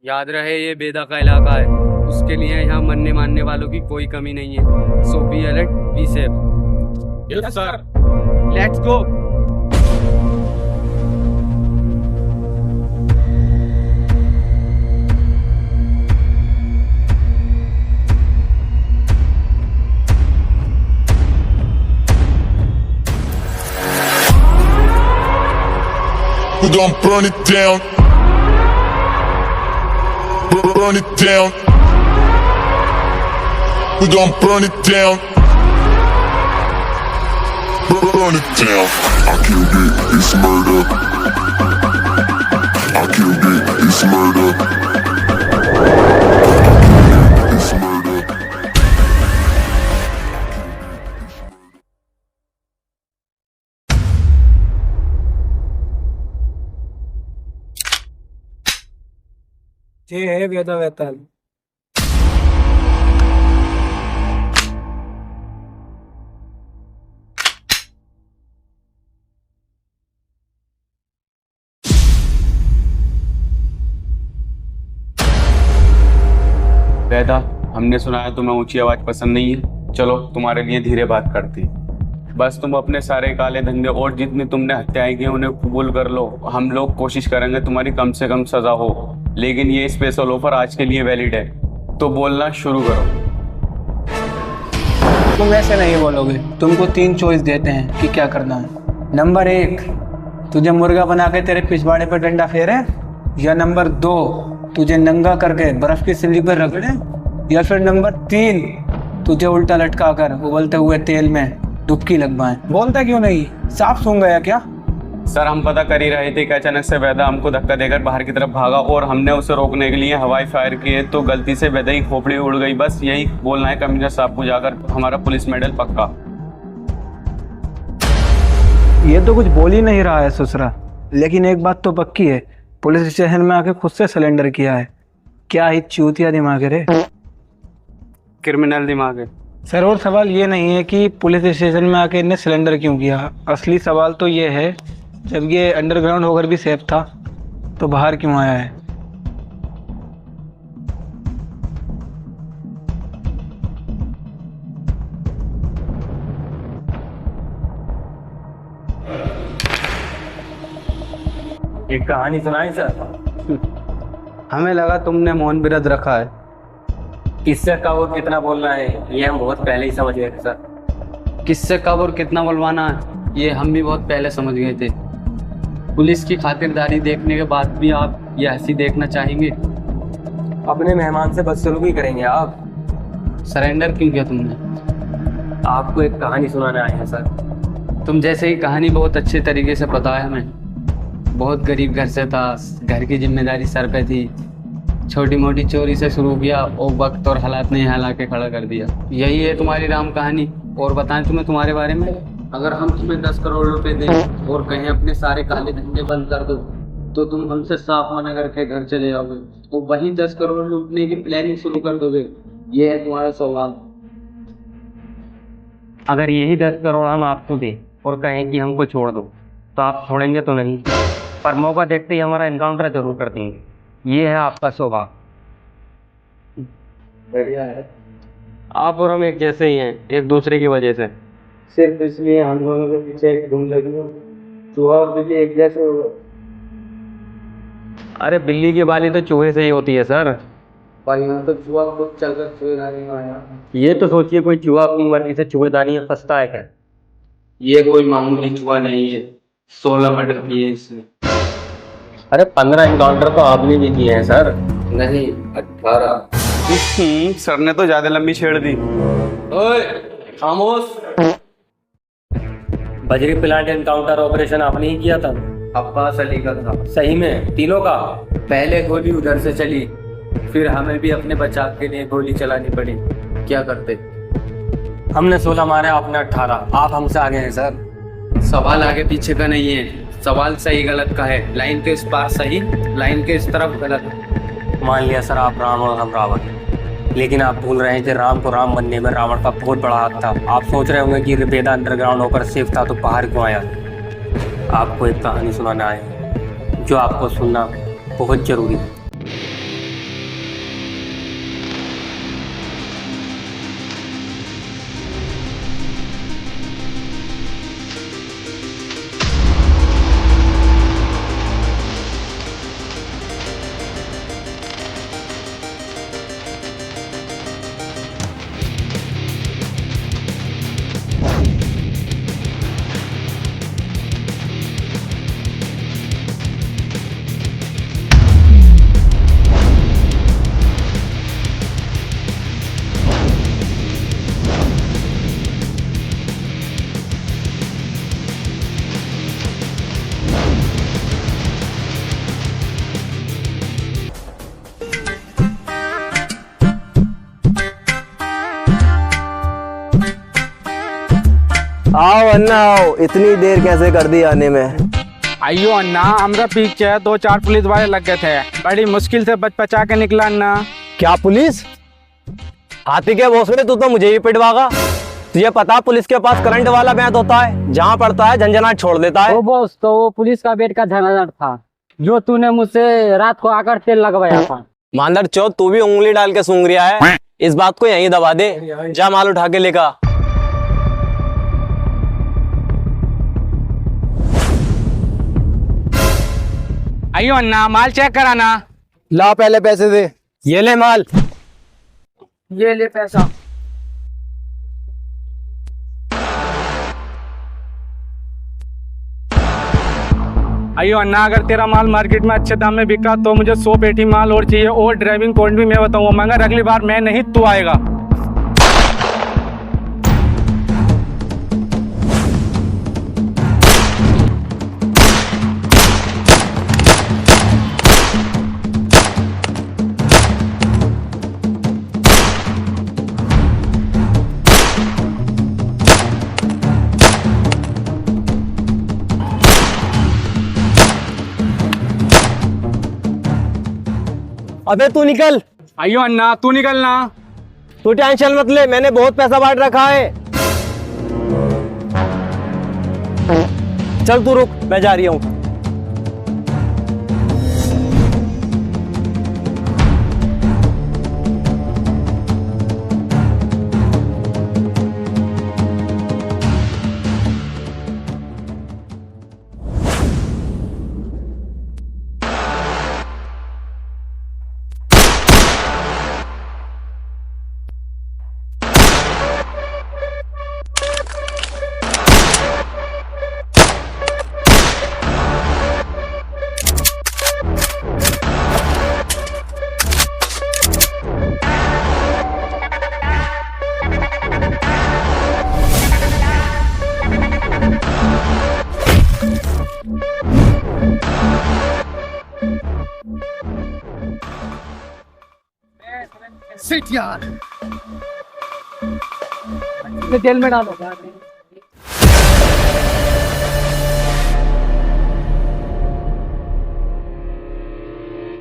याद रहे ये बेदा का इलाका है, उसके लिए यहाँ मरने मानने वालों की कोई कमी नहीं है। So be alert, be safe. Yes sir. Let's go. We gon' burn it down. Burn it down. We gon' burn it down. Burn it down. I killed it, it's murder. I killed it, it's murder. It's murder. ये है वेदा वेताल। वेदा, हमने सुना है तुम्हें ऊंची आवाज पसंद नहीं है। चलो तुम्हारे लिए धीरे बात करती। बस तुम अपने सारे काले धंधे और जितनी तुमने हत्याएं की उन्हें कबूल कर लो। हम लोग कोशिश करेंगे तुम्हारी कम से कम सजा हो, लेकिन ये स्पेशल ऑफर आज के लिए वैलिड है। तो बोलना शुरू करो। तुम ऐसे नहीं बोलोगे। तुमको 3 चॉइस देते हैं कि क्या करना है। नंबर 1, तुझे मुर्गा बना के तेरे पिछवाड़े पर डंडा फेरे, या नंबर 2, तुझे नंगा करके बर्फ की सिल्ली पर रगड़े, या फिर नंबर 3, तुझे उल्टा लटका कर उबलते हुए तेल में डुबकी लगवाएं। बोलता क्यों नहीं? साफ सूंघ गया क्या? सर, हम पता कर ही रहे थे कि अचानक से वेदा हमको धक्का देकर बाहर की तरफ भागा और हमने उसे रोकने के लिए हवाई फायर किए तो गलती से वेदा की खोपड़ी उड़ गई। बस यही बोलना है कमिश्नर साहब को जाकर। हमारा पुलिस मेडल पक्का। ये तो कुछ बोल ही नहीं रहा है ससुरा, लेकिन एक बात तो पक्की है, पुलिस स्टेशन में आके खुद से सिलेंडर किया है। क्या ही चूतिया दिमाग है रे। क्रिमिनल दिमाग है। सर, और सवाल ये नहीं है कि पुलिस स्टेशन में आके इन्हें सिलेंडर क्यों किया। असली सवाल तो ये है, जब ये अंडरग्राउंड होकर भी सेफ था तो बाहर क्यों आया है। एक कहानी सुनाई सर। हमें लगा तुमने मौन व्रत रखा है। किससे कब और कितना बोलना है ये हम बहुत पहले ही समझ गए थे सर। किससे कब और कितना बुलवाना है ये हम भी बहुत पहले समझ गए थे। पुलिस की खातिरदारी देखने के बाद भी आप ये हंसी देखना चाहेंगे? अपने मेहमान से बदसलूकी करेंगे आप। सरेंडर क्यों किया तुमने? आपको एक कहानी सुनाने आए हैं सर। तुम जैसे ही कहानी बहुत अच्छे तरीके से पता है हमें। बहुत गरीब घर से था, घर की जिम्मेदारी सर पे थी। छोटी मोटी चोरी से शुरू किया और वक्त और हालात ने हिला के खड़ा कर दिया। यही है तुम्हारी राम कहानी। और बताएं तुम्हें तुम्हारे बारे में? अगर हम तुम्हें 10 करोड़ रुपए दें और कहीं अपने सारे काले धंधे बंद कर दो तो तुम हमसे साफ मना करके घर चले जाओगे तो वहीं 10 करोड़ लूटने की प्लानिंग शुरू कर दोगे। ये है तुम्हारा सवाल। अगर यही 10 करोड़ हम आपको दें और कहें कि हमको छोड़ दो तो आप छोड़ेंगे तो नहीं, पर मौका देखते ही हमारा एनकाउंटर जरूर कर देंगे। ये है आपका स्वभाव। बढ़िया है। आप और हम एक जैसे ही हैं, एक दूसरे की वजह से। सिर्फ इसलिए हम दोनों के पीछे घूम लगी। चूहा और बिल्ली एक जैसे हो गए। अरे बिल्ली की बाली तो चूहे से ही होती है सर। पर यहाँ तो चूहा खुद चलकर चूहेदानी में आया। ये तो सोचिए कोई चूहा अपनी मर्जी से चूहेदानी में फंसता है क्या? ये कोई मामूली चूहा नहीं है। 16 मर्डर किए इसने। अरे 15 एनकाउंटर तो आपने भी किए हैं सर। नहीं, 18। सर ने तो ज्यादा लंबी छेड़ दी। ओए खामोश। बजरी प्लांट एनकाउंटर ऑपरेशन आपने ही किया था? अब्बास अली का था। सही में तीनों का? पहले गोली उधर से चली, फिर हमें भी अपने बचाव के लिए गोली चलानी पड़ी। क्या करते? हमने 16 मारे, आपने 18। आप हमसे आगे हैं सर। सवाल आगे पीछे का नहीं है, सवाल सही गलत का है। लाइन के इस पार सही, लाइन के इस तरफ गलत। मान लिया सर आप राम और हम रावण, लेकिन आप भूल रहे हैं कि राम को राम बनने में रावण का बहुत बड़ा हाथ था। आप सोच रहे होंगे कि वेदा अंडरग्राउंड होकर सेफ था तो बाहर क्यों आया। आपको एक कहानी सुनाना है जो आपको सुनना बहुत जरूरी है। आओ अन्ना आओ, इतनी देर कैसे कर दी आने में? अयो अन्ना, हमरा पीछे 2-4 पुलिस वाले लग गए थे, बड़ी मुश्किल से बच बचा के निकला अन्ना। क्या पुलिस? हाथी के भोसले, तू तो मुझे ही पिटवागा। तुझे पता पुलिस के पास करंट वाला बैत होता है, जहाँ पड़ता है झंझनाट छोड़ देता है। ओ बॉस, तो वो पुलिस का बेट का झंझट था जो तूने मुझसे रात को आकर तेल लगवाया था। मांदर चौथ, तू भी उंगली डाल के सूंघ रहा है। इस बात को यहीं दबा दे, जा माल उठा के लेकर। अयो अन्ना, माल चेक कराना। ला पहले पैसे दे। ये ले माल। ये ले पैसा। अयो अन्ना, अगर तेरा माल मार्केट में अच्छे दाम में बिका तो मुझे 100 पेटी माल और चाहिए, और ड्राइविंग पॉइंट भी मैं बताऊंगा, मगर अगली बार मैं नहीं तू आएगा। अबे तू निकल। अयो अन्ना, तू निकलना। तू टेंशन मत ले, मैंने बहुत पैसा बांट रखा है। चल तू रुक, मैं जा रही हूँ। सिट यार। जेल में डालो।